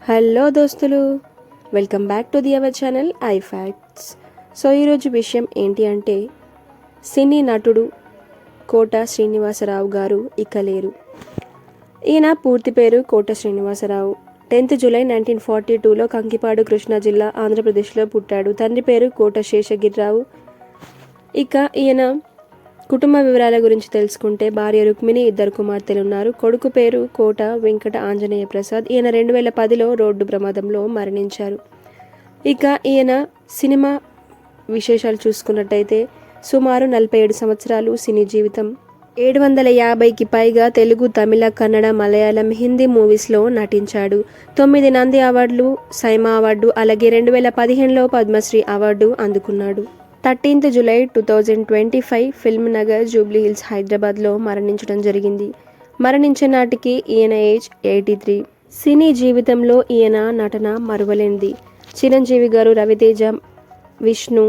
Hello దోస్తులు, welcome back to our channel I facts. So ఈరోజు విషయం ఏంటి అంటే, సినీ నటుడు కోట శ్రీనివాసరావు గారు ఇక లేరు. ఈయన పూర్తి పేరు కోట శ్రీనివాసరావు. 10th జూలై 1942లో కంకిపాడు, కృష్ణా జిల్లా, ఆంధ్రప్రదేశ్లో పుట్టాడు. తండ్రి పేరు కోట శేషగిరిరావు. ఇక ఈయన కుటుంబ వివరాల గురించి తెలుసుకుంటే, భార్య రుక్మిణి, 2 కుమార్తెలు ఉన్నారు. కొడుకు పేరు కోట వెంకట ఆంజనేయ ప్రసాద్. ఈయన 2010లో రోడ్డు ప్రమాదంలో మరణించారు. ఇక ఈయన సినిమా విశేషాలు చూసుకున్నట్టయితే, సుమారు 47 సంవత్సరాలు సినీ జీవితం. 750కి పైగా తెలుగు, తమిళ, కన్నడ, మలయాళం, హిందీ మూవీస్లో నటించాడు. 9 నంది అవార్డులు, సైమా అవార్డు, అలాగే 2015లో పద్మశ్రీ అవార్డు అందుకున్నాడు. 13th July 2025 film Nagar, Jubilee hills, హైదరాబాద్లో మరణించడం జరిగింది. మరణించే నాటికి ఈయన ఏజ్ 83. సినీ జీవితంలో ఈయన నటన మరువలేనిది. చిరంజీవి గారు, రవితేజ, విష్ణు,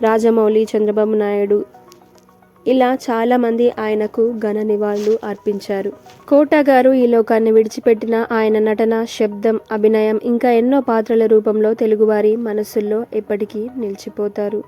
రాజమౌళి, చంద్రబాబు నాయుడు ఇలా చాలామంది ఆయనకు ఘన నివాళులు అర్పించారు. కోట గారు ఈ లోకాన్ని విడిచిపెట్టిన ఆయన నటన, శబ్దం, అభినయం ఇంకా ఎన్నో పాత్రల రూపంలో తెలుగువారి మనసుల్లో ఎప్పటికీ నిలిచిపోతారు.